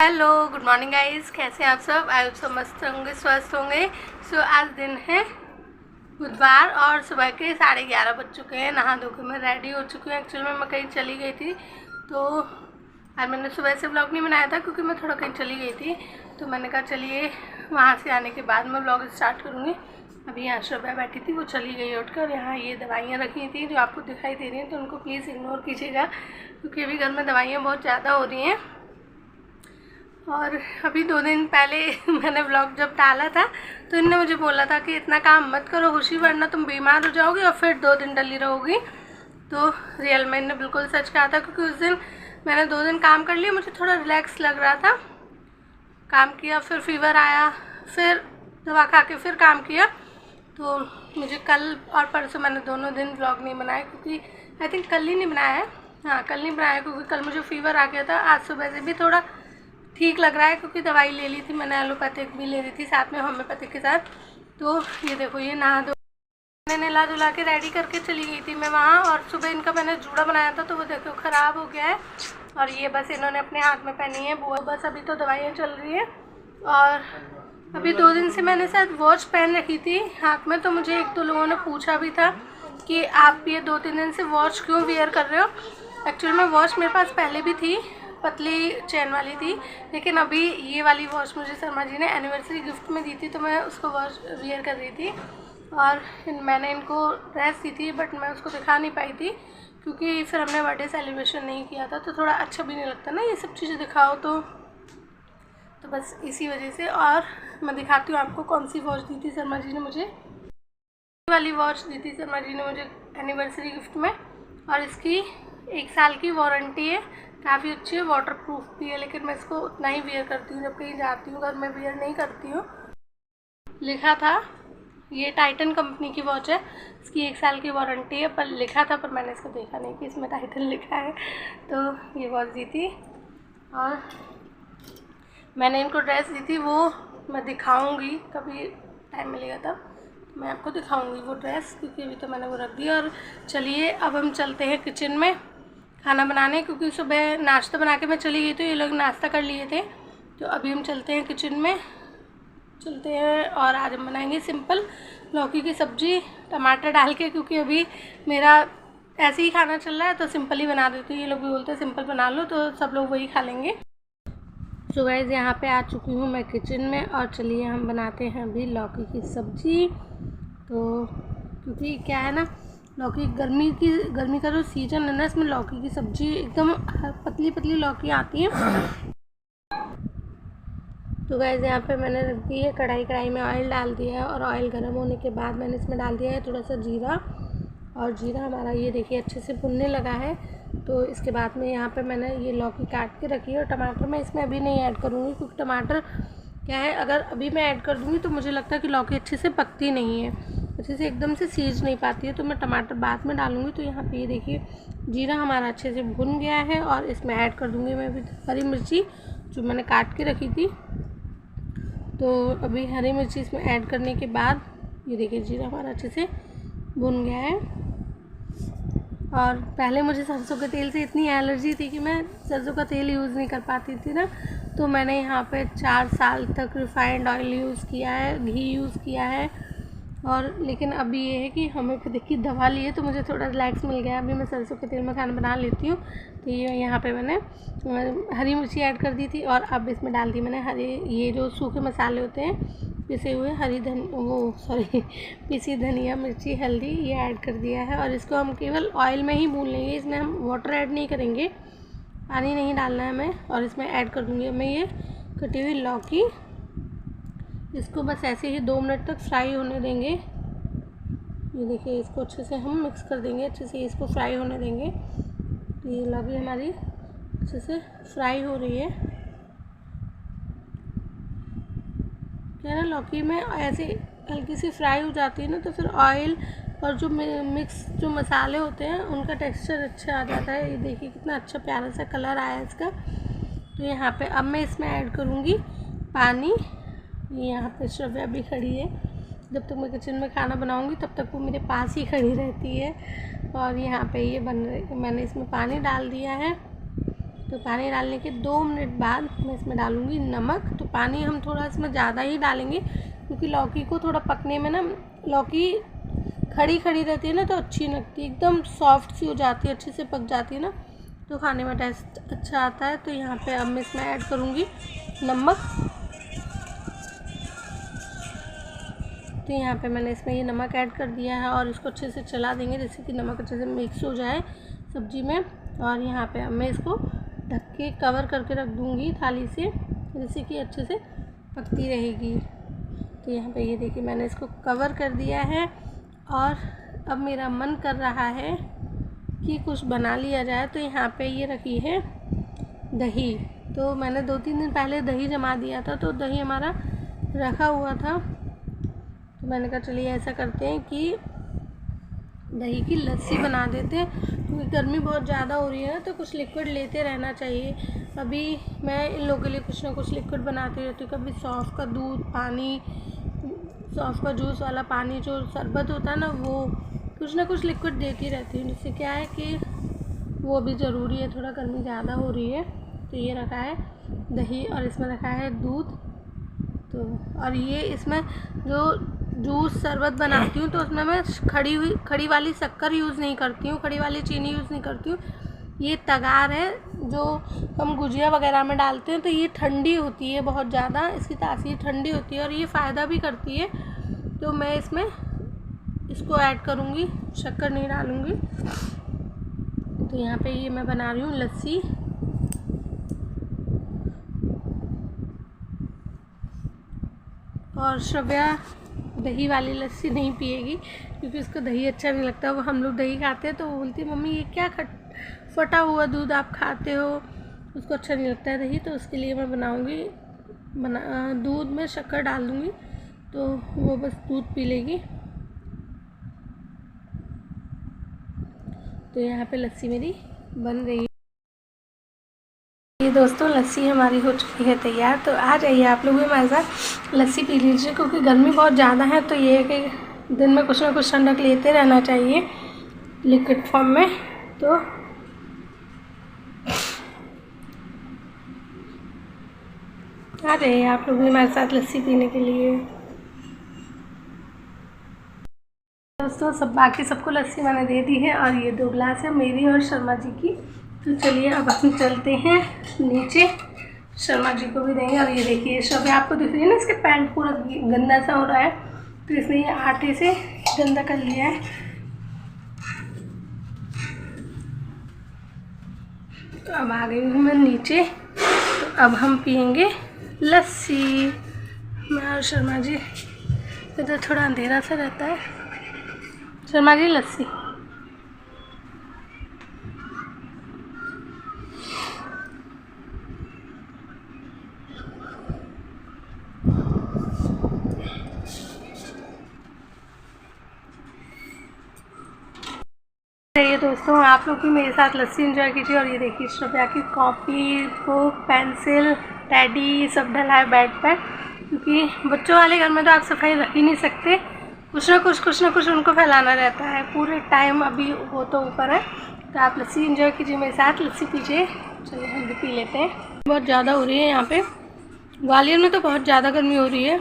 Hello, good morning guys. कैसे हैं आप सब? आई होप सब मस्त होंगे, स्वस्थ होंगे। आज दिन है बुधवार और सुबह के 11:30 बज चुके हैं। नहा धो के मैं रेडी हो चुकी हूँ। एक्चुअली मैं कहीं चली गई थी, तो आज मैंने सुबह से व्लॉग नहीं बनाया था क्योंकि मैं थोड़ा कहीं चली गई थी। तो मैंने कहा चलिए वहाँ से आने के बाद मैं व्लॉग स्टार्ट करूँगी। अभी यहाँ सुबह बैठी थी, वो चली गई उठकर। यहाँ ये दवाइयाँ रखी थी जो आपको दिखाई दे रही हैं, तो उनको प्लीज़ इग्नोर कीजिएगा क्योंकि अभी घर में दवाइयाँ बहुत ज़्यादा हो रही हैं। और अभी 2 दिन पहले मैंने व्लॉग जब डाला था तो इनने मुझे बोला था कि इतना काम मत करो खुशी, वरना तुम बीमार हो जाओगी और फिर 2 दिन डली रहोगी। तो रियल में इनने बिल्कुल सच कहा था क्योंकि उस दिन मैंने 2 दिन काम कर लिया, मुझे थोड़ा रिलैक्स लग रहा था। काम किया, फिर फीवर आया, फिर दवा खा के फिर काम किया। तो मुझे कल और परसों मैंने दोनों दिन व्लॉग नहीं बनाया क्योंकि आई थिंक कल ही नहीं बनाया है। हाँ, कल नहीं बनाया क्योंकि कल मुझे फीवर आ गया था। आज सुबह से भी थोड़ा ठीक लग रहा है क्योंकि दवाई ले ली थी मैंने, एलोपैथिक भी ले ली थी साथ में होम्योपैथिक के साथ। तो ये देखो, ये नहा धो मैंने नहा धुला के रेडी करके चली गई थी मैं वहाँ। और सुबह इनका मैंने जूड़ा बनाया था तो वो देखो ख़राब हो गया है। और ये बस इन्होंने अपने हाथ में पहनी है वो। बस अभी तो दवाइयाँ चल रही हैं। और अभी 2 दिन से मैंने शायद वॉच पहन रखी थी हाथ में, तो मुझे 1-2 लोगों ने पूछा भी था कि आप ये 2-3 दिन से वॉच क्यों वियर कर रहे हो। एक्चुअली में वॉच मेरे पास पहले भी थी, पतली चैन वाली थी, लेकिन अभी ये वाली वॉच मुझे शर्मा जी ने एनिवर्सरी गिफ्ट में दी थी तो मैं उसको वॉच वियर कर रही थी। और मैंने इनको ड्रेस दी थी बट मैं उसको दिखा नहीं पाई थी क्योंकि फिर हमने बर्थडे सेलिब्रेशन नहीं किया था, तो थोड़ा अच्छा भी नहीं लगता ना ये सब चीज़ें दिखाओ। तो बस इसी वजह से। और मैं दिखाती हूँ आपको कौन सी वॉच दी थी शर्मा जी ने मुझे। ये वाली वॉच दी थी शर्मा जी ने मुझे एनिवर्सरी गिफ्ट में, और इसकी 1 साल की वारंटी है। काफ़ी अच्छी है, वाटर प्रूफ भी है, लेकिन मैं इसको उतना ही वियर करती हूँ जब कहीं जाती हूँ, घर में वियर नहीं करती हूँ। लिखा था, ये टाइटन कंपनी की वॉच है, इसकी 1 साल की वारंटी है, पर लिखा था, पर मैंने इसको देखा नहीं कि इसमें टाइटन लिखा है। तो ये वॉच दी थी। और मैंने इनको ड्रेस दी थी, वो मैं दिखाऊँगी कभी टाइम मिलेगा तब मैं आपको दिखाऊँगी वो ड्रेस, क्योंकि अभी तो मैंने वो रख दी। और चलिए अब हम चलते हैं किचन में खाना बनाने, क्योंकि सुबह नाश्ता बना के मैं चली गई, तो ये लोग नाश्ता कर लिए थे। तो अभी हम चलते हैं किचन में, चलते हैं। और आज हम बनाएंगे सिंपल लौकी की सब्ज़ी टमाटर डाल के, क्योंकि अभी मेरा ऐसे ही खाना चल रहा है तो सिंपल ही बना देती हूँ। ये लोग भी बोलते हैं सिंपल बना लो, तो सब लोग वही खा लेंगे। तो गाइस यहाँ पे आ चुकी हूँ मैं किचन में, और चलिए हम बनाते हैं अभी लौकी की सब्ज़ी। तो क्योंकि क्या है ना, लौकी गर्मी का जो सीजन है ना, इसमें लौकी की सब्ज़ी एकदम पतली पतली लौकी आती है। तो गाइस यहाँ पे मैंने रख दी है कढ़ाई में ऑयल डाल दिया है, और ऑयल गर्म होने के बाद मैंने इसमें डाल दिया है थोड़ा सा जीरा। और जीरा हमारा ये देखिए अच्छे से भुनने लगा है। तो इसके बाद में यहाँ पे मैंने ये लौकी काट के रखी है, और टमाटर मैं इसमें अभी नहीं ऐड करूँगी क्योंकि टमाटर क्या है, अगर अभी मैं ऐड कर दूँगी तो मुझे लगता है कि लौकी अच्छे से पकती नहीं है, अच्छे से एकदम से सीज नहीं पाती है, तो मैं टमाटर बाद में डालूँगी। तो यहाँ पे ये देखिए जीरा हमारा अच्छे से भुन गया है, और इसमें ऐड कर दूँगी मैं अभी हरी मिर्ची जो मैंने काट के रखी थी। तो अभी हरी मिर्ची इसमें ऐड करने के बाद ये देखिए जीरा हमारा अच्छे से भुन गया है। और पहले मुझे सरसों के तेल से इतनी एलर्जी थी कि मैं सरसों का तेल यूज़ नहीं कर पाती थी ना, तो मैंने यहाँ पे 4 साल तक रिफाइंड ऑयल यूज़ किया है, घी यूज़ किया है। और लेकिन अभी ये है कि होम्योपैथिक की दवा ली है तो मुझे थोड़ा रिलैक्स मिल गया। अभी मैं सरसों के तेल में खाना बना लेती हूँ। तो ये यहाँ पे मैंने हरी मिर्ची ऐड कर दी थी, और अब इसमें डाल दी मैंने ये जो सूखे मसाले होते हैं, पिसे हुए पिसी धनिया मिर्ची हल्दी, ये ऐड कर दिया है। और इसको हम केवल ऑयल में ही भून लेंगे, इसमें हम वाटर ऐड नहीं करेंगे, पानी नहीं डालना है हमें। और इसमें ऐड कर दूँगी मैं ये कटी हुई लौकी, इसको बस ऐसे ही 2 मिनट तक फ्राई होने देंगे। ये देखिए इसको अच्छे से हम मिक्स कर देंगे, अच्छे से इसको फ्राई होने देंगे। तो ये लौकी हमारी अच्छे से फ्राई हो रही है। क्या ना, लौकी में ऐसे हल्की सी फ्राई हो जाती है ना, तो फिर ऑयल और जो मिक्स जो मसाले होते हैं उनका टेक्सचर अच्छा आ जाता है। ये देखिए कितना अच्छा प्यारा सा कलर आया है इसका। तो यहाँ पे अब मैं इसमें ऐड करूँगी पानी। यहाँ पे श्रव्या भी खड़ी है, जब तक मैं किचन में खाना बनाऊँगी तब तक वो मेरे पास ही खड़ी रहती है। और यहाँ पे ये बन रही, मैंने इसमें पानी डाल दिया है। तो पानी डालने के 2 मिनट बाद मैं इसमें डालूँगी नमक। तो पानी हम थोड़ा इसमें ज़्यादा ही डालेंगे क्योंकि लौकी को थोड़ा पकने में ना, लौकी खड़ी खड़ी रहती है ना तो अच्छी लगती है, एकदम सॉफ्ट सी हो जाती है, अच्छे से पक जाती है ना तो खाने में टेस्ट अच्छा आता है। तो यहाँ पे अब मैं इसमें ऐड करूँगी नमक। तो यहाँ पे मैंने इसमें ये नमक ऐड कर दिया है और इसको अच्छे से चला देंगे जिससे कि नमक अच्छे से मिक्स हो जाए सब्ज़ी में। और यहाँ पे अब मैं इसको ढक के कवर करके रख दूँगी थाली से, जिससे कि अच्छे से पकती रहेगी। तो यहाँ पे ये देखिए मैंने इसको कवर कर दिया है और अब मेरा मन कर रहा है कि कुछ बना लिया जाए। तो यहाँ पे ये रखी है दही। तो मैंने 2-3 दिन पहले दही जमा दिया था, तो दही हमारा रखा हुआ था। तो मैंने कहा चलिए ऐसा करते हैं कि दही की लस्सी बना देते हैं, क्योंकि गर्मी बहुत ज़्यादा हो रही है ना तो कुछ लिक्विड लेते रहना चाहिए। अभी मैं इन लोगों के लिए कुछ ना कुछ लिक्विड बनाती रहती हूँ, कभी सौंफ का दूध, पानी, सौंफ का जूस वाला पानी, जो शरबत होता है ना, वो कुछ ना कुछ लिक्विड देती रहती हूँ, जिससे क्या है कि वो भी ज़रूरी है, थोड़ा गर्मी ज़्यादा हो रही है। तो ये रखा है दही और इसमें रखा है दूध। तो और ये इसमें जो जूस शरबत बनाती हूँ तो उसमें मैं खड़ी वाली शक्कर यूज़ नहीं करती हूँ, खड़ी वाली चीनी यूज़ नहीं करती हूँ। ये तगार है जो हम गुजिया वगैरह में डालते हैं, तो ये ठंडी होती है बहुत ज़्यादा, इसकी तासीर ठंडी होती है और ये फ़ायदा भी करती है। तो मैं इसमें इसको ऐड करूँगी, शक्कर नहीं डालूँगी। तो यहाँ पे ये मैं बना रही हूँ लस्सी। और श्रव्या दही वाली लस्सी नहीं पिएगी क्योंकि उसको दही अच्छा नहीं लगता। वो हम लोग दही खाते हैं तो वो बोलती है मम्मी ये क्या फटा हुआ दूध आप खाते हो, उसको अच्छा नहीं लगता है दही। तो उसके लिए मैं बनाऊँगी, दूध में शक्कर डाल दूँगी तो वो बस दूध पी लेगी। तो यहाँ पे लस्सी मेरी बन रही है। ये दोस्तों लस्सी हमारी हो चुकी है तैयार। तो आ जाइए आप लोग भी हमारे साथ लस्सी पी लीजिए, क्योंकि गर्मी बहुत ज़्यादा है। तो ये है कि दिन में कुछ ना कुछ ठंडक लेते रहना चाहिए लिक्विड फॉर्म में। तो आ जाइए आप लोग भी हमारे साथ लस्सी पीने के लिए। दोस्तों बाकी सबको लस्सी मैंने दे दी है और ये 2 गिलास है मेरी और शर्मा जी की। तो चलिए अब हम चलते हैं नीचे, शर्मा जी को भी देंगे। और ये देखिए शब आपको दिख रही है ना, इसके पैंट पूरा गंदा सा हो रहा है तो इसने ये आटे से गंदा कर लिया है। तो अब आ गई हूँ मैं नीचे। तो अब हम पियेंगे लस्सी, मैं और शर्मा जी। इधर थोड़ा अंधेरा सा रहता है। शर्मा जी लस्सी। ये दोस्तों आप लोग भी मेरे साथ लस्सी एंजॉय कीजिए। और ये देखिए श्रव्या की कॉपी, बुक, पेंसिल, टेडी सब डला है बेड पर, क्योंकि बच्चों वाले घर में तो आप सफाई रख ही नहीं सकते, कुछ ना कुछ उनको फैलाना रहता है पूरे टाइम। अभी वो तो ऊपर है। तो आप लस्सी एंजॉय कीजिए मेरे साथ, लस्सी पीजिए। चलिए हम भी पी लेते हैं। बहुत ज़्यादा हो रही है यहाँ पे, ग्वालियर में तो बहुत ज़्यादा गर्मी हो रही है।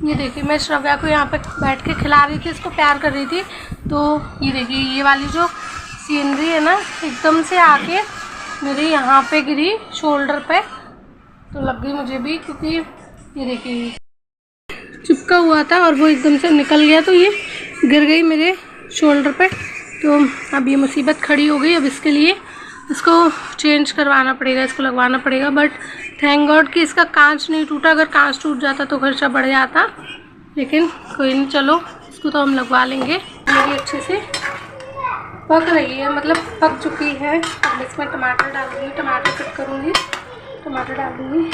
ये देखिए मैं श्रव्या को यहाँ पे बैठ के खिला रही थी, इसको प्यार कर रही थी। तो ये देखिए ये वाली जो सीनरी है ना, एकदम से आके मेरे यहाँ पे गिरी शोल्डर पे, तो लग गई मुझे भी, क्योंकि ये देखिए चिपका हुआ था और वो एकदम से निकल गया तो ये गिर गई मेरे शोल्डर पे। तो अब ये मुसीबत खड़ी हो गई। अब इसके लिए इसको चेंज करवाना पड़ेगा, इसको लगवाना पड़ेगा। बट थैंक गॉड कि इसका कांच नहीं टूटा, अगर कांच टूट जाता तो खर्चा बढ़ जाता, लेकिन कोई नहीं, चलो इसको तो हम लगवा लेंगे। मेरी अच्छे से पक रही है, मतलब पक चुकी है। अब इसमें टमाटर डालूँगी, टमाटर कट करूँगी, टमाटर डालूँगी।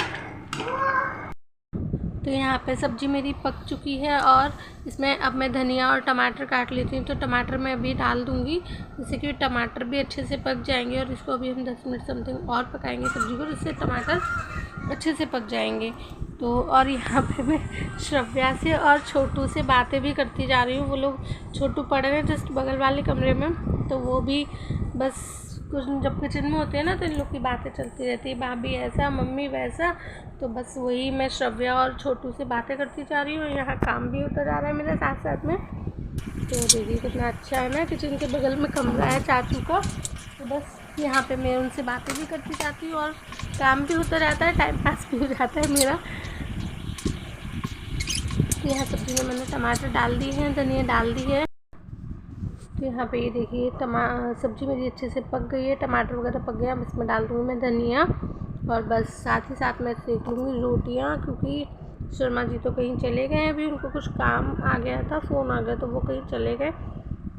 तो यहाँ पे सब्ज़ी मेरी पक चुकी है और इसमें अब मैं धनिया और टमाटर काट लेती हूँ। तो टमाटर मैं अभी डाल दूँगी, जिससे कि टमाटर भी अच्छे से पक जाएंगे। और इसको अभी हम 10 मिनट समथिंग और पकाएंगे सब्ज़ी को, जिससे टमाटर अच्छे से पक जाएंगे। तो और यहाँ पे मैं श्रव्या से और छोटू से बातें भी करती जा रही हूँ। वो लोग, छोटू पड़े हैं जस्ट बगल वाले कमरे में, तो वो भी बस कुछ जब किचन में होते हैं ना तो इन लोग की बातें चलती रहती है, भाभी ऐसा, मम्मी वैसा। तो बस वही मैं श्रव्या और छोटू से बातें करती जा रही हूँ। यहाँ काम भी होता जा रहा है मेरे साथ साथ में। तो देखिए कितना अच्छा है ना, किचन के बगल में कमरा है चाचू का। तो बस यहाँ पे मैं उनसे बातें भी करती जाती हूँ और काम भी होता रहता है, टाइम पास भी हो जाता है मेरा। तो यहाँ सब्ज़ी में मैंने टमाटर डाल दिए हैं, धनिया डाल दी है। तो यहाँ पे ये देखिए सब्ज़ी मेरी अच्छे से पक गई है, टमाटर वगैरह पक गया। अब इसमें डाल दूँगी मैं धनिया और बस साथ ही साथ मैं सेक लूँगी रोटियाँ, क्योंकि शर्मा जी तो कहीं चले गए हैं, अभी उनको कुछ काम आ गया था, फ़ोन आ गया तो वो कहीं चले गए।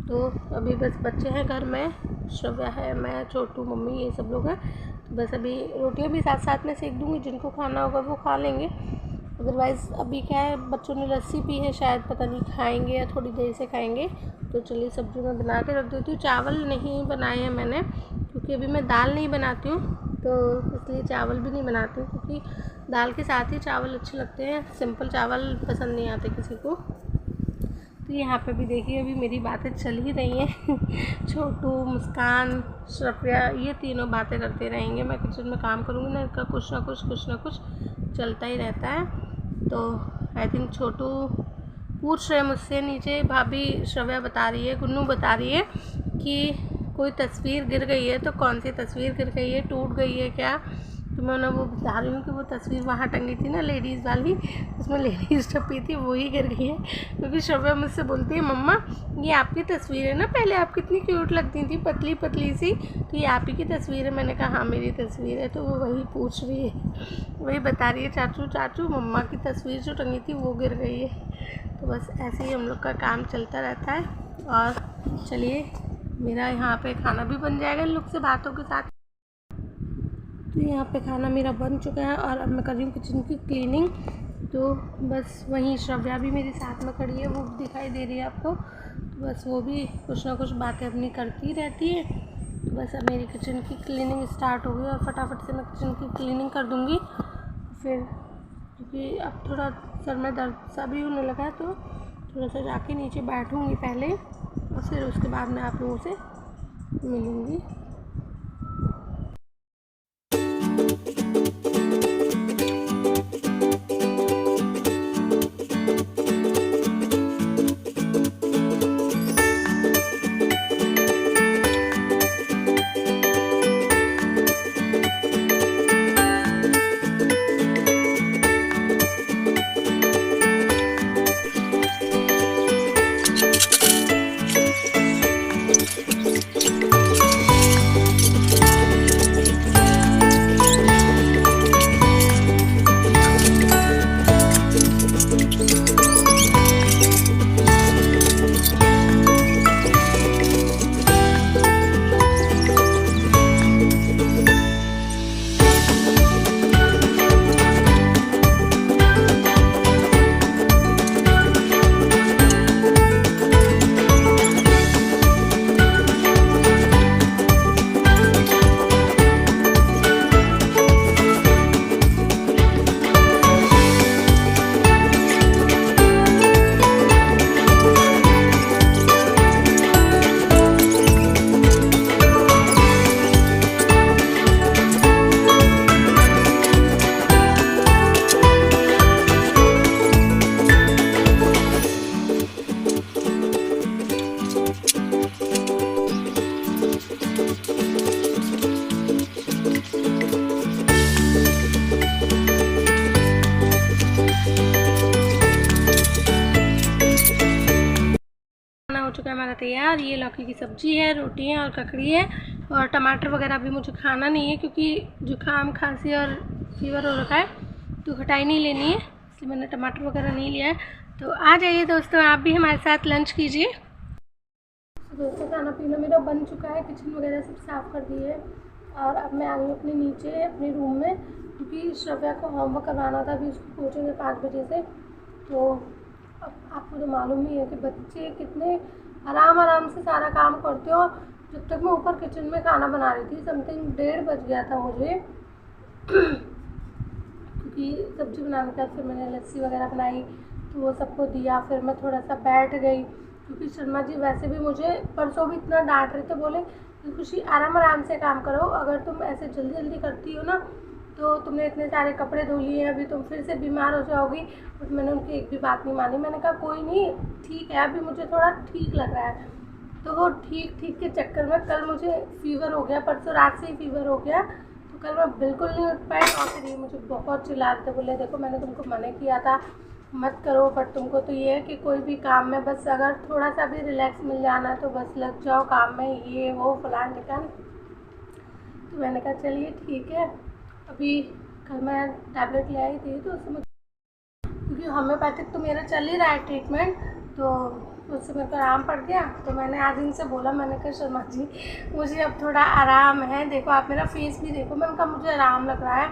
तो अभी बस बच्चे हैं घर में, श्रव्या है, मैं, छोटू, मम्मी, ये सब लोग हैं। तो बस अभी रोटियाँ भी साथ साथ में सेक दूँगी, जिनको खाना होगा वो खा लेंगे। अदरवाइज़ अभी क्या है, बच्चों ने लस्सी पी है, शायद पता नहीं खाएंगे या थोड़ी देर से खाएंगे। तो चलिए सब्ज़ी मैं बना के रख देती हूँ। चावल नहीं बनाए हैं मैंने, क्योंकि अभी मैं दाल नहीं बनाती हूँ, तो इसलिए चावल भी नहीं बनाती हूँ, क्योंकि दाल के साथ ही चावल अच्छे लगते हैं, सिंपल चावल पसंद नहीं आते किसी को। तो यहाँ पे भी देखिए अभी मेरी बातें चल ही रही हैं। छोटू, मुस्कान, श्रव्या, ये तीनों बातें करते रहेंगे। मैं किचन में काम करूँगी ना, इनका कुछ ना कुछ चलता ही रहता है। तो आई थिंक छोटू पूछ रहे मुझसे नीचे, भाभी श्रव्या बता रही है, गुन्नू बता रही है कि कोई तस्वीर गिर गई है। तो कौन सी तस्वीर गिर गई है, टूट गई है क्या? तो मैं उन्हें वो बता रही हूँ कि वो तस्वीर वहाँ टंगी थी ना लेडीज़ वाली, उसमें लेडीज़ छपी थी, वही गिर गई है। क्योंकि श्रव्या मुझसे बोलती है, मम्मा ये आपकी तस्वीर है ना, पहले आप कितनी क्यूट लगती थी, पतली पतली सी, तो ये आप ही की तस्वीर है। मैंने कहा हाँ मेरी तस्वीर है। तो वो वही पूछ रही है, वही बता रही है, चाचू मम्मा की तस्वीर जो टंगी थी वो गिर गई है। तो बस ऐसे ही हम लोग का काम चलता रहता है। और चलिए मेरा यहाँ पे खाना भी बन जाएगा इन लोग से बातों के साथ। तो यहाँ पे खाना मेरा बन चुका है और अब मैं कर रही हूँ किचन की क्लीनिंग। तो बस वहीं श्रव्या भी मेरे साथ में खड़ी है, वो दिखाई दे रही है आपको। तो बस वो भी कुछ ना कुछ बातें अपनी करती रहती है। तो बस अब मेरी किचन की क्लीनिंग स्टार्ट हो गई और फटाफट से मैं किचन की क्लीनिंग कर दूँगी फिर, क्योंकि अब थोड़ा सर में दर्द सा भी होने लगा है, तो थोड़ा सा जाके नीचे बैठूँगी पहले और फिर उसके बाद मैं आप लोगों से मिलूँगी। चुका है हमारा तैयार। ये लौकी की सब्ज़ी है, रोटी है और ककड़ी है। और टमाटर वगैरह भी मुझे खाना नहीं है, क्योंकि जुकाम, खांसी और फीवर हो रखा है, तो खटाई नहीं लेनी है, इसलिए मैंने टमाटर वगैरह नहीं लिया है। तो आ जाइए दोस्तों, आप भी हमारे साथ लंच कीजिए। तो दोस्तों खाना पीना मेरा बन चुका है, किचन वगैरह सब साफ़ कर दी है और अब मैं आ गई अपने नीचे अपने रूम में, क्योंकि श्रव्या को होमवर्क करवाना था, अभी उसको पहुँचेंगे 5 बजे से। तो अब आपको तो मालूम ही है कि बच्चे कितने आराम से सारा काम करते हो। जब तक मैं ऊपर किचन में खाना बना रही थी, समथिंग 1:30 बज गया था मुझे, क्योंकि सब्ज़ी बनाने के बाद फिर मैंने लस्सी वगैरह बनाई, तो वो सबको दिया। फिर मैं थोड़ा सा बैठ गई, क्योंकि शर्मा जी वैसे भी मुझे परसों भी इतना डांट रहे थे, बोले खुशी आराम आराम से काम करो। अगर तुम ऐसे जल्दी जल्दी करती हो ना तो तुमने इतने सारे कपड़े धो लिए, अभी तुम फिर से बीमार हो जाओगी। बट मैंने उनकी एक भी बात नहीं मानी। मैंने कहा कोई नहीं, ठीक है, अभी मुझे थोड़ा ठीक लग रहा है। तो वो ठीक ठीक के चक्कर में कल मुझे फ़ीवर हो गया, परसों रात से ही फ़ीवर हो गया। तो कल मैं बिल्कुल नहीं उठ पाई और फिर ये मुझे बहुत चिल्लाते, बोले देखो मैंने तुमको मना किया था मत करो, बट तुमको तो ये है कि कोई भी काम में बस अगर थोड़ा सा भी रिलैक्स मिल जाना है तो बस लग जाओ काम में, ये वो फलान ढिकान। तो मैंने कहा चलिए ठीक है। अभी कल मैं टैबलेट ले आई थी तो उससे क्योंकि होम्योपैथिक तो मेरा चल ही रहा है ट्रीटमेंट, तो उससे मेरे को आराम पड़ गया। तो मैंने आज इनसे बोला, मैंने कहा शर्मा जी मुझे अब थोड़ा आराम है, देखो आप मेरा फेस भी देखो। मैंने कहा मुझे आराम लग रहा है,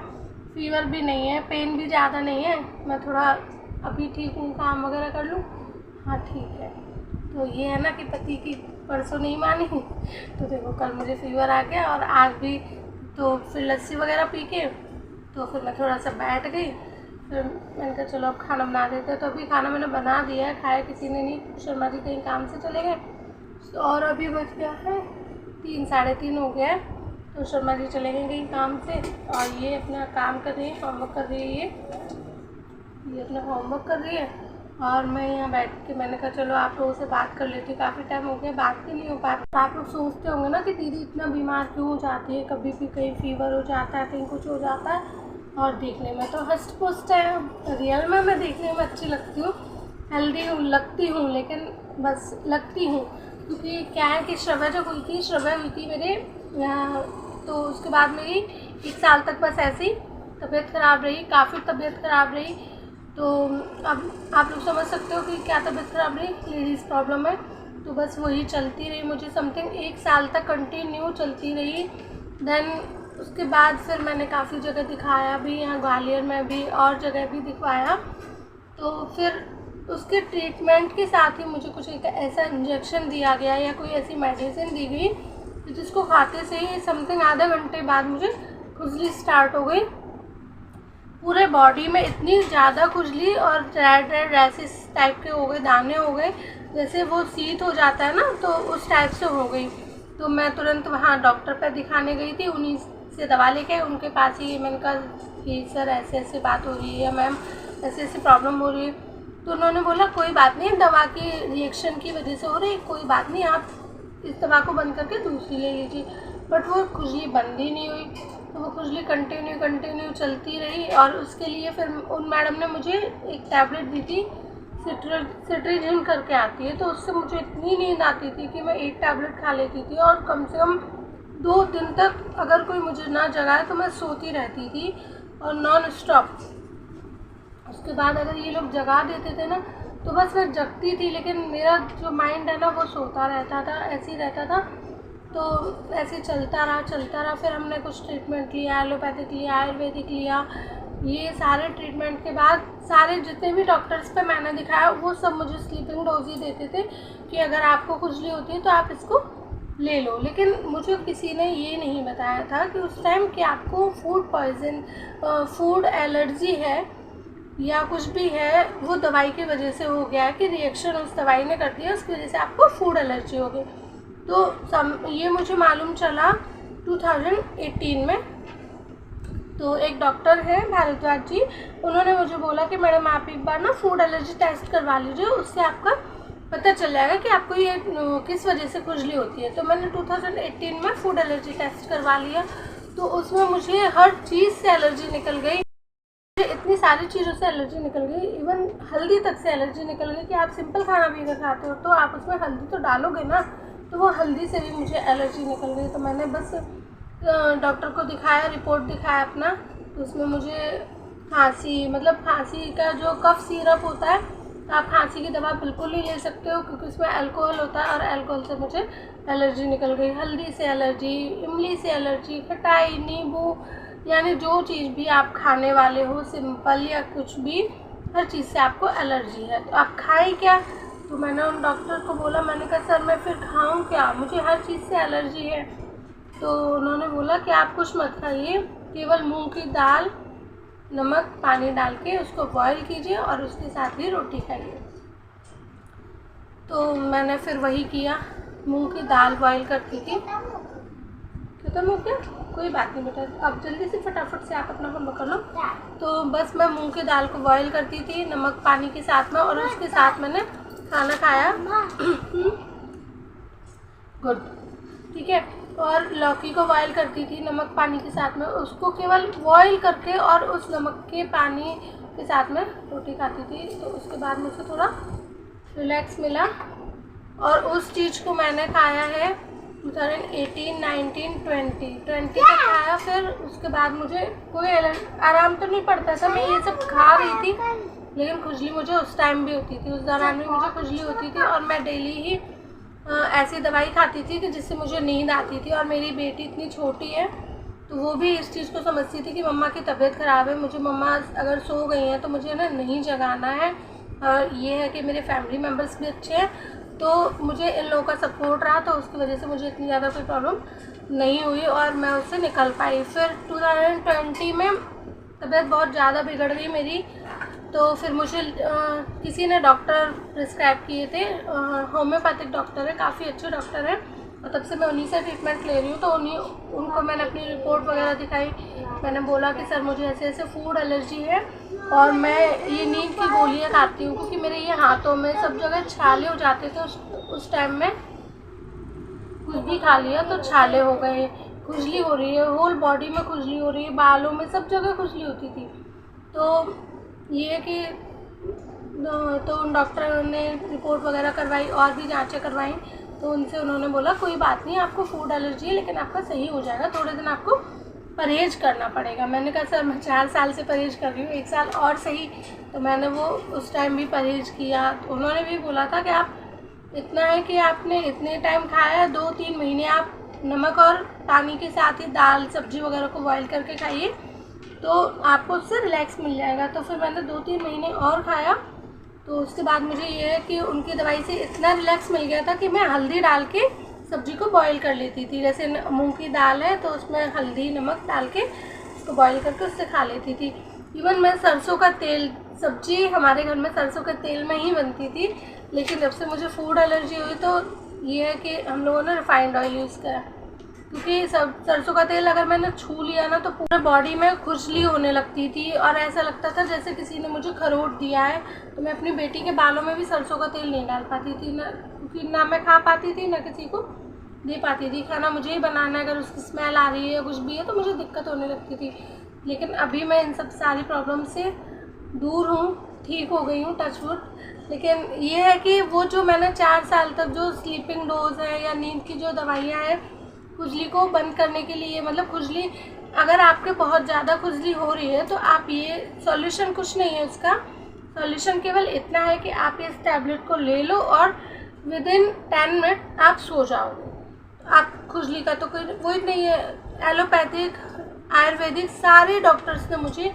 फ़ीवर भी नहीं है, पेन भी ज़्यादा नहीं है, मैं थोड़ा अभी ठीक हूँ, काम वगैरह कर लूँ। हाँ ठीक है। तो ये है ना कि पति की परसों नहीं मानी, तो देखो कल मुझे फ़ीवर आ गया और आज भी। तो फिर लस्सी वगैरह पी के तो फिर मैं थोड़ा सा बैठ गई। फिर मैंने कहा चलो अब खाना बना देते हैं। तो अभी खाना मैंने बना दिया है, खाया किसी ने नहीं, शर्मा जी कहीं काम से चले गए। और अभी बज गया है 3 साढ़े 3 हो गया है। तो शर्मा जी चले गए कहीं काम से और ये अपना काम कर रही है, होमवर्क कर रही है, ये अपना होमवर्क कर रही है। और मैं यहाँ बैठ के मैंने कहा चलो आप लोगों से बात कर लेती हूँ, काफ़ी टाइम हो गया बात भी नहीं हो पाती। तो आप लोग सोचते होंगे ना कि दीदी इतना बीमार क्यों हो जाती है, कभी भी कहीं फ़ीवर हो जाता है, कहीं कुछ हो जाता है। और देखने में तो हष्ट पुष्ट है, रियल में मैं देखने में अच्छी लगती हूँ, हेल्दी हूँ, लगती हूँ, लेकिन बस लगती हूँ। क्योंकि क्या है कि श्रव्य हुई थी मेरे, तो उसके बाद मेरी 1 साल तक बस ऐसी तबीयत ख़राब रही, काफ़ी तबीयत ख़राब रही। तो अब आप लोग समझ सकते हो कि क्या तबीयत ख़राब रही, लेडीज़ प्रॉब्लम है। तो बस वही चलती रही मुझे, समथिंग 1 साल तक कंटिन्यू चलती रही। देन उसके बाद फिर मैंने काफ़ी जगह दिखाया भी, यहाँ ग्वालियर में भी और जगह भी दिखवाया। तो फिर उसके ट्रीटमेंट के साथ ही मुझे कुछ एक ऐसा इंजेक्शन दिया गया या कोई ऐसी मेडिसिन दी गई जिसको खाते से ही समथिंग आधे घंटे बाद मुझे खुजली स्टार्ट हो गई। पूरे बॉडी में इतनी ज़्यादा खुजली और रेड रेड रैसेस टाइप के हो गए, दाने हो गए, जैसे वो शीत हो जाता है ना, तो उस टाइप से हो गई। तो मैं तुरंत वहाँ डॉक्टर पे दिखाने गई थी, उन्हीं से दवा लेके उनके पास ही। मैंने कहा कि सर ऐसे ऐसे बात हो रही है, मैम ऐसे ऐसे प्रॉब्लम हो रही है। तो उन्होंने बोला कोई बात नहीं, दवा की रिएक्शन की वजह से हो रही, कोई बात नहीं, आप इस दवा को बंद करके दूसरी ले लीजिए। बट वो खुजली बंद ही नहीं हुई, तो वो खुजली कंटिन्यू चलती रही। और उसके लिए फिर उन मैडम ने मुझे एक टैबलेट दी थी, सिट्रीजिन करके आती है, तो उससे मुझे इतनी नींद आती थी कि मैं एक टैबलेट खा लेती थी और कम से कम 2 दिन तक अगर कोई मुझे ना जगाए तो मैं सोती रहती थी और नॉन स्टॉप। उसके बाद अगर ये लोग जगा देते थे ना तो बस मैं जगती थी, लेकिन मेरा जो माइंड है ना वो सोता रहता था, ऐसे ही रहता था। तो ऐसे चलता रहा। फिर हमने कुछ ट्रीटमेंट लिया, एलोपैथिक लिया, आयुर्वेदिक लिया। ये सारे ट्रीटमेंट के बाद सारे जितने भी डॉक्टर्स पे मैंने दिखाया वो सब मुझे स्लीपिंग डोज ही देते थे कि अगर आपको खुजली होती है तो आप इसको ले लो। लेकिन मुझे किसी ने ये नहीं बताया था कि उस टाइम कि आपको फूड एलर्जी है या कुछ भी है, वो दवाई की वजह से हो गया है कि रिएक्शन उस दवाई ने कर दिया, उसकी वजह से आपको फूड एलर्जी हो गई। तो ये मुझे मालूम चला 2018 में। तो एक डॉक्टर है भारद्वाज जी, उन्होंने मुझे बोला कि मैडम आप एक बार ना फूड एलर्जी टेस्ट करवा लीजिए, उससे आपका पता चल जाएगा कि आपको ये किस वजह से खुजली होती है। तो मैंने 2018 में फूड एलर्जी टेस्ट करवा लिया, तो उसमें मुझे हर चीज़ से एलर्जी निकल गई, इतनी सारी चीज़ों से एलर्जी निकल गई, इवन हल्दी तक से एलर्जी निकल गई कि आप सिंपल खाना भी अगर खाते हो तो आप उसमें हल्दी तो डालोगे ना, तो वो हल्दी से भी मुझे एलर्जी निकल गई। तो मैंने बस डॉक्टर को दिखाया, रिपोर्ट दिखाया अपना, तो उसमें मुझे खांसी का जो कफ सिरप होता है, तो आप खांसी की दवा बिल्कुल नहीं ले सकते हो क्योंकि उसमें अल्कोहल होता है, और अल्कोहल से मुझे एलर्जी निकल गई। हल्दी से एलर्जी, इमली से एलर्जी, खटाई, नींबू, यानी जो चीज़ भी आप खाने वाले हो सिंपल या कुछ भी, हर चीज़ से आपको एलर्जी है। तो आप खाएं क्या? तो मैंने उन डॉक्टर को बोला, मैंने कहा सर मैं फिर खाऊं क्या, मुझे हर चीज़ से एलर्जी है। तो उन्होंने बोला कि आप कुछ मत खाइए, केवल मूंग की दाल, नमक, पानी डाल के उसको बॉईल कीजिए और उसके साथ ही रोटी खाइए। तो मैंने फिर वही किया, मूंग की दाल बॉईल करती थी खत्म हो गया? कोई बात नहीं बेटा, अब जल्दी से फटाफट से आप अपना काम कर लो। तो बस मैं मूंग की दाल को बॉईल करती थी नमक पानी के साथ में, और उसके साथ मैंने खाना खाया। गुड, ठीक है। और लौकी को बॉईल करती थी नमक पानी के साथ में, उसको केवल बॉईल करके और उस नमक के पानी के साथ में रोटी खाती थी। तो उसके बाद मुझे थोड़ा रिलैक्स मिला, और उस चीज़ को मैंने खाया है 2018, 19, 20 तक खाया। फिर उसके बाद मुझे कोई आराम तो नहीं पड़ता था, मैं ये सब खा रही थी, लेकिन खुजली मुझे उस टाइम भी होती थी, उस दौरान भी मुझे खुजली होती थी। और मैं डेली ही ऐसी दवाई खाती थी कि जिससे मुझे नींद आती थी। और मेरी बेटी इतनी छोटी है तो वो भी इस चीज़ को समझती थी कि मम्मा की तबीयत ख़राब है, मुझे मम्मा अगर सो गई हैं तो मुझे ना नहीं जगाना है। और ये है कि मेरे फैमिली मेम्बर्स भी अच्छे हैं, तो मुझे इन लोगों का सपोर्ट रहा, तो उसकी वजह से मुझे इतनी ज़्यादा कोई प्रॉब्लम नहीं हुई और मैं उससे निकल पाई। फिर 2020 में तबीयत बहुत ज़्यादा बिगड़ गई मेरी, तो फिर मुझे किसी ने डॉक्टर प्रिस्क्राइब किए थे, होम्योपैथिक डॉक्टर है, काफ़ी अच्छे डॉक्टर हैं, और तब से मैं उन्हीं से ट्रीटमेंट ले रही हूँ। तो उनको मैंने अपनी रिपोर्ट वगैरह दिखाई, मैंने बोला कि सर मुझे ऐसे ऐसे फूड एलर्जी है, और मैं ये नींद की गोलियाँ खाती हूँ, क्योंकि मेरे ये हाथों में सब जगह छाले हो जाते थे। उस टाइम में कुछ भी खा लिया तो छाले हो गए, खुजली हो रही है, होल बॉडी में खुजली हो रही है, बालों में सब जगह खुजली होती थी। तो ये कि तो उन डॉक्टर ने रिपोर्ट वगैरह करवाई और भी जांचें करवाई, तो उनसे उन्होंने बोला कोई बात नहीं, आपको फूड एलर्जी है, लेकिन आपका सही हो जाएगा, थोड़े दिन आपको परहेज करना पड़ेगा। मैंने कहा सर मैं 4 साल से परहेज कर रही हूँ, 1 साल और सही। तो मैंने वो उस टाइम भी परहेज किया। तो उन्होंने भी बोला था कि आप इतना है कि आपने इतने टाइम खाया, 2-3 महीने आप नमक और पानी के साथ ही दाल सब्जी वगैरह को बॉईल करके खाइए, तो आपको उससे रिलैक्स मिल जाएगा। तो फिर मैंने 2-3 महीने और खाया, तो उसके बाद मुझे ये है कि उनकी दवाई से इतना रिलैक्स मिल गया था कि मैं हल्दी डाल के सब्जी को बॉईल कर लेती थी। जैसे मूंग की दाल है तो उसमें हल्दी नमक डाल के उसको बॉईल करके उससे खा लेती थी। इवन मैं सरसों का तेल, सब्जी हमारे घर में सरसों के तेल में ही बनती थी, लेकिन जब से मुझे फूड एलर्जी हुई तो ये है कि हम लोगों ने रिफाइंड ऑयल यूज़ करा, क्योंकि सरसों का तेल अगर मैंने छू लिया ना तो पूरे बॉडी में खुजली होने लगती थी, और ऐसा लगता था जैसे किसी ने मुझे खरोट दिया है। तो मैं अपनी बेटी के बालों में भी सरसों का तेल नहीं डाल पाती थी, ना क्योंकि ना मैं खा पाती थी ना किसी को दे पाती थी। खाना मुझे ही बनाना है, अगर उसकी स्मेल आ रही है या कुछ भी है तो मुझे दिक्कत होने लगती थी। लेकिन अभी मैं इन सब सारी प्रॉब्लम से दूर हूँ, ठीक हो गई हूँ, टच वुड। लेकिन ये है कि वो जो मैंने 4 साल तक जो स्लीपिंग डोज है या नींद की जो दवाइयाँ हैं खुजली को बंद करने के लिए, मतलब खुजली अगर आपके बहुत ज़्यादा खुजली हो रही है तो आप ये सॉल्यूशन कुछ नहीं है, उसका सॉल्यूशन केवल इतना है कि आप इस टैबलेट को ले लो और विदिन 10 मिनट आप सो जाओगे। आप खुजली का तो कोई वो ही नहीं है। एलोपैथिक आयुर्वेदिक सारे डॉक्टर्स ने मुझे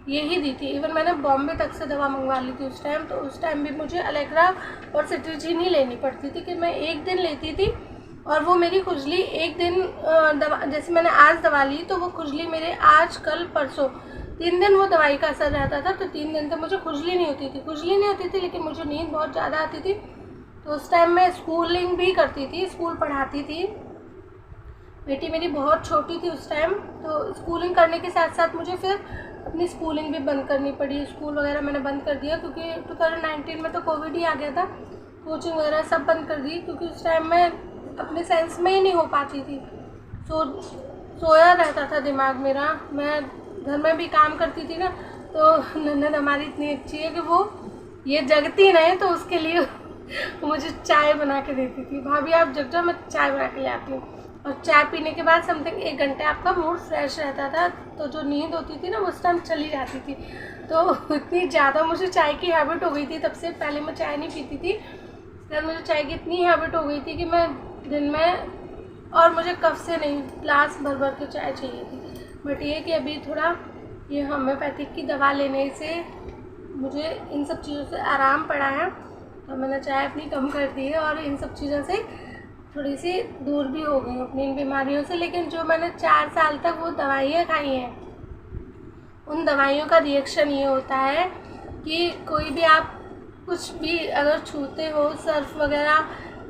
यही दी थी। इवन मैंने बॉम्बे तक से दवा मंगवा ली थी उस टाइम, तो उस टाइम भी मुझे अलेग्रा और सिट्रीजिन ही लेनी पड़ती थी, कि मैं एक दिन लेती थी और वो मेरी खुजली एक दिन दवा, जैसे मैंने आज दवा ली तो वो खुजली मेरे आज कल परसों 3 दिन वो दवाई का असर रहता था, तो 3 दिन तक मुझे खुजली नहीं होती थी, लेकिन मुझे नींद बहुत ज़्यादा आती थी। तो उस टाइम मैं स्कूलिंग भी करती थी, स्कूल पढ़ाती थी, बेटी मेरी बहुत छोटी थी उस टाइम। तो स्कूलिंग करने के साथ साथ मुझे फिर अपनी स्कूलिंग भी बंद करनी पड़ी, स्कूल वगैरह मैंने बंद कर दिया, क्योंकि 2019 में तो कोविड ही आ गया था। कोचिंग वगैरह सब बंद कर दी, क्योंकि उस टाइम मैं अपने सेंस में ही नहीं हो पाती थी, सोया रहता था दिमाग मेरा। मैं घर में भी काम करती थी ना, तो ननद हमारी इतनी अच्छी है कि वो ये जगती नहीं तो उसके लिए मुझे चाय बना के देती थी, भाभी आप जग जाओ मैं चाय बना के ले आती हूँ। और चाय पीने के बाद समथिंग 1 घंटे आपका मूड फ्रेश रहता था, तो जो नींद होती थी ना उस टाइम चली जाती थी। तो इतनी ज़्यादा मुझे चाय की हैबिट हो गई थी तब से, पहले मैं चाय नहीं पीती थी, फिर मुझे चाय की इतनी हैबिट हो गई थी कि मैं दिन में, और मुझे कब से नहीं ग्लास भर भर के चाय चाहिए थी। बट ये कि अभी थोड़ा ये होम्योपैथिक की दवा लेने से मुझे इन सब चीज़ों से आराम पड़ा है, तो मैंने चाय अपनी कम कर दी है और इन सब चीज़ों से थोड़ी सी दूर भी हो गई अपनी इन बीमारियों से। लेकिन जो मैंने 4 साल तक वो दवाइयाँ खाई हैं, उन दवाइयों का रिएक्शन ये होता है कि कोई भी आप कुछ भी अगर छूते हो, सर्फ वगैरह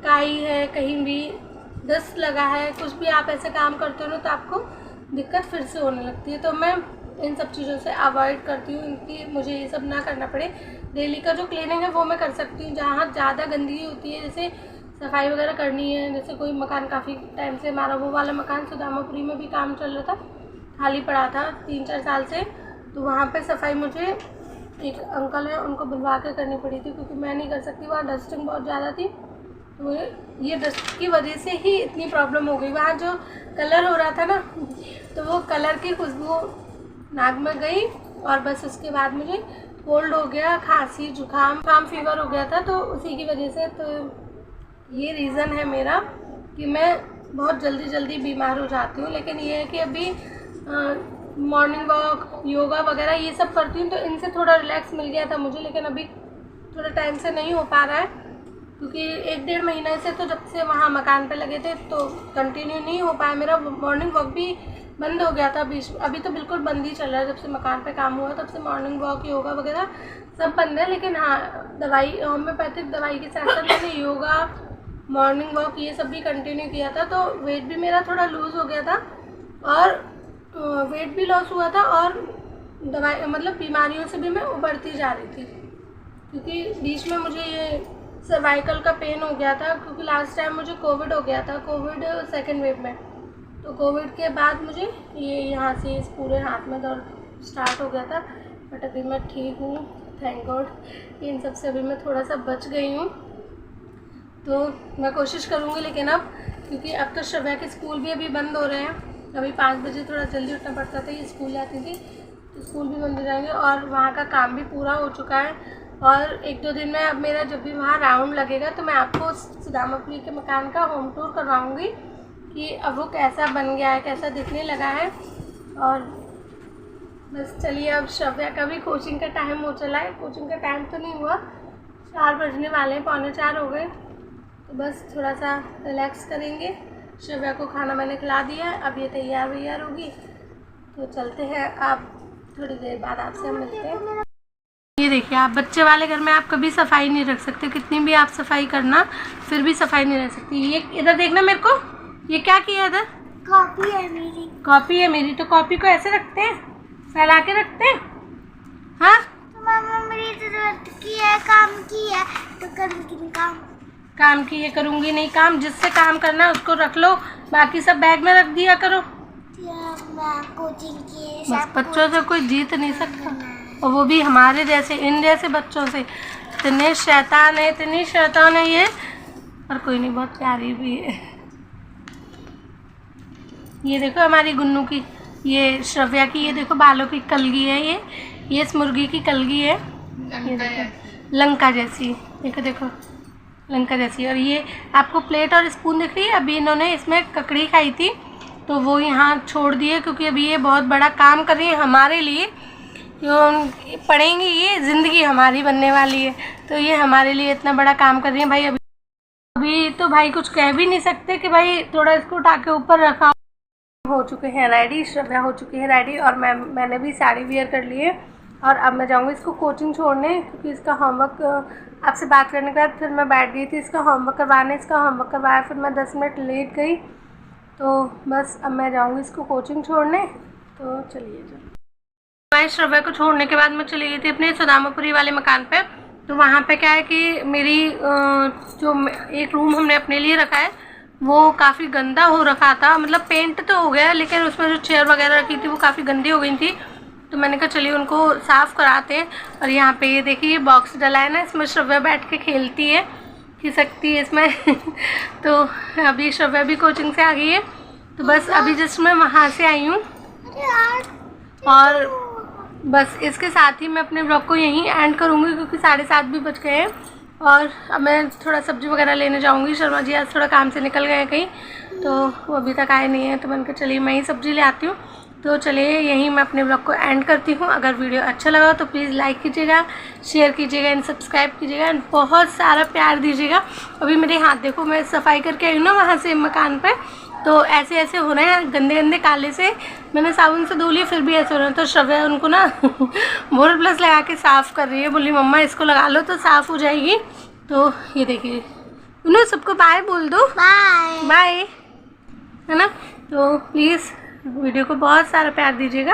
काई है कहीं भी, डस्ट लगा है, कुछ भी आप ऐसे काम करते हो ना तो आपको दिक्कत फिर से होने लगती है। तो मैं इन सब चीज़ों से अवॉइड करती हूँ कि मुझे ये सब ना करना पड़े। डेली का जो क्लीनिंग है वो मैं कर सकती हूँ। जहाँ ज़्यादा गंदगी होती है, जैसे सफाई वगैरह करनी है, जैसे कोई मकान काफ़ी टाइम से हमारा वो वाला मकान सुदामापुरी में भी काम चल रहा था, खाली पड़ा था 3-4 साल से, तो वहाँ पे सफाई मुझे एक अंकल है उनको बुलवा के करनी पड़ी थी, क्योंकि मैं नहीं कर सकती, वहाँ डस्टिंग बहुत ज़्यादा थी। तो ये डस्ट की वजह से ही इतनी प्रॉब्लम हो गई। वहाँ जो कलर हो रहा था ना, तो वो कलर की खुशबू नाक में गई और बस उसके बाद मुझे कोल्ड हो गया, खांसी जुकाम फीवर हो गया था। तो उसी की वजह से, तो ये रीज़न है मेरा कि मैं बहुत जल्दी बीमार हो जाती हूँ। लेकिन ये है कि अभी मॉर्निंग वॉक, योगा वगैरह ये सब करती हूँ, तो इनसे थोड़ा रिलैक्स मिल गया था मुझे। लेकिन अभी थोड़ा टाइम से नहीं हो पा रहा है, क्योंकि 1-1.5 महीने से, तो जब से वहाँ मकान पे लगे थे तो कंटिन्यू नहीं हो पाया। मेरा मॉर्निंग वॉक भी बंद हो गया था बीच, अभी तो बिल्कुल बंद ही चल रहा है। जब से मकान पे काम हुआ तब से मॉर्निंग वॉक, योगा वगैरह सब बंद है। लेकिन हाँ, दवाई, होम्योपैथिक दवाई के साथ साथ मैंने योगा, मॉर्निंग वॉक ये सब भी कंटिन्यू किया था। तो वेट भी मेरा थोड़ा लूज़ हो गया था और वेट भी लॉस हुआ था, और दवाई मतलब बीमारियों से भी मैं उबरती जा रही थी। क्योंकि बीच में मुझे ये सर्वाइकल का पेन हो गया था, क्योंकि लास्ट टाइम मुझे कोविड हो गया था, कोविड सेकेंड वेव में। तो कोविड के बाद मुझे ये यहाँ से इस पूरे हाथ में दर्द स्टार्ट हो गया था। बट अभी मैं ठीक हूँ, थैंक गॉड। इन सब से अभी मैं थोड़ा सा बच गई हूँ। तो मैं कोशिश करूँगी, लेकिन अब क्योंकि अब तो श्रव्या के स्कूल भी अभी बंद हो रहे हैं। अभी 5 बजे थोड़ा जल्दी उठना पड़ता था, ये स्कूल जाती थी, तो स्कूल भी बंद हो जाएंगे और वहाँ का काम भी पूरा हो चुका है। और 1-2 दिन में अब मेरा जब भी वहाँ राउंड लगेगा तो मैं आपको सुदामापुरी के मकान का होम टूर करवाऊँगी कि अब वो कैसा बन गया है, कैसा दिखने लगा है। और बस चलिए, अब श्रव्या का भी कोचिंग का टाइम हो चला है। कोचिंग का टाइम तो नहीं हुआ, 4 बजने वाले हैं, 3:45 हो गए। तो बस थोड़ा सा रिलैक्स करेंगे। श्रव्या को खाना मैंने खिला दिया है, अब ये तैयार होगी, तो चलते हैं। आप थोड़ी देर बाद आपसे हम मिलते हैं। ये देखिए, आप बच्चे वाले घर में आप कभी सफाई नहीं रख सकते, कितनी भी आप सफाई करना फिर भी सफाई नहीं रह सकती। ये इधर देखना मेरे को, ये क्या किया इधर? कॉपी है मेरी। कॉपी है मेरी, तो कॉपी को ऐसे रखते हैं, फैला के रखते हैं। हाँ, तो मामा मेरी जरूरत की है, काम की है, तो करूँगी काम की है, करूँगी नहीं काम। जिससे काम करना है उसको रख लो, बाकी सब बैग में रख दिया करो। कोचिंग की बस बच्चों से कोई जीत नहीं सकता, और वो भी हमारे जैसे, इन जैसे बच्चों से। इतनी शैतान है ये, और कोई नहीं, बहुत प्यारी भी है। ये देखो हमारी गुन्नू की, ये श्रव्या की, ये देखो बालों की कलगी है, ये इस मुर्गी की कलगी है, ये देखो लंका जैसी, देखो लंका जैसी। और ये आपको प्लेट और स्पून दिख रही है, अभी इन्होंने इसमें ककड़ी खाई थी तो वो यहाँ छोड़ दिए, क्योंकि अभी ये बहुत बड़ा काम कर रही है हमारे लिए। जो पढ़ेंगी, ये ज़िंदगी हमारी बनने वाली है, तो ये हमारे लिए इतना बड़ा काम कर रही है भाई। अभी तो भाई कुछ कह भी नहीं सकते कि भाई थोड़ा इसको उठा के ऊपर रखा। हो चुके हैं रेडी, श्रव्या हो चुकी है रेडी, और मैंने भी साड़ी वियर कर ली है। और अब मैं जाऊँगी इसको कोचिंग छोड़ने, क्योंकि इसका होमवर्क, आपसे बात करने के बाद फिर मैं बैठ गई थी इसका होमवर्क करवाने। इसका होमवर्क करवाया, फिर मैं 10 मिनट लेट गई, तो बस अब मैं जाऊँगी इसको कोचिंग छोड़ने। तो चलिए, मैं श्रव्या को छोड़ने के बाद मैं चली गई थी अपने सुदामापुरी वाले मकान पे। तो वहाँ पे क्या है कि मेरी जो एक रूम हमने अपने लिए रखा है वो काफ़ी गंदा हो रखा था, मतलब पेंट तो हो गया, लेकिन उसमें जो चेयर वगैरह रखी थी वो काफ़ी गंदी हो गई थी। तो मैंने कहा चलिए उनको साफ़ कराते हैं। और यहाँ पे ये देखिए, ये बॉक्स डला है ना, इसमें श्रव्या बैठ के खेलती है, खिसकती है इसमें। तो अभी श्रव्या भी कोचिंग से आ गई है, तो बस अभी जस्ट मैं वहाँ से आई हूँ। और बस इसके साथ ही मैं अपने ब्लॉग को यहीं एंड करूँगी, क्योंकि 7:30 भी बज गए हैं। और अब मैं थोड़ा सब्ज़ी वगैरह लेने जाऊँगी। शर्मा जी आज थोड़ा काम से निकल गए कहीं, तो वो अभी तक आए नहीं हैं, तो मैंने कहा चलिए मैं ही सब्ज़ी ले आती हूँ। तो चलिए यहीं मैं अपने ब्लॉग को एंड करती हूँ। अगर वीडियो अच्छा लगा तो प्लीज़ लाइक कीजिएगा, शेयर कीजिएगा एंड सब्सक्राइब कीजिएगा एंड बहुत सारा प्यार दीजिएगा। अभी मेरे हाथ देखो, मैं सफाई करके आई हूँ ना वहाँ से मकान पे, तो ऐसे ऐसे हो रहे हैं गंदे गंदे काले से। मैंने साबुन से धो लिए फिर भी ऐसे हो रहे हैं। तो श्रव्या उनको ना बोरोप्लस लगा के साफ़ कर रही है, बोली मम्मा इसको लगा लो तो साफ़ हो जाएगी। तो ये देखिए उन्होंने सबको बाय बोल दो। बाय बाय, है ना। तो प्लीज़ वीडियो को बहुत सारा प्यार दीजिएगा।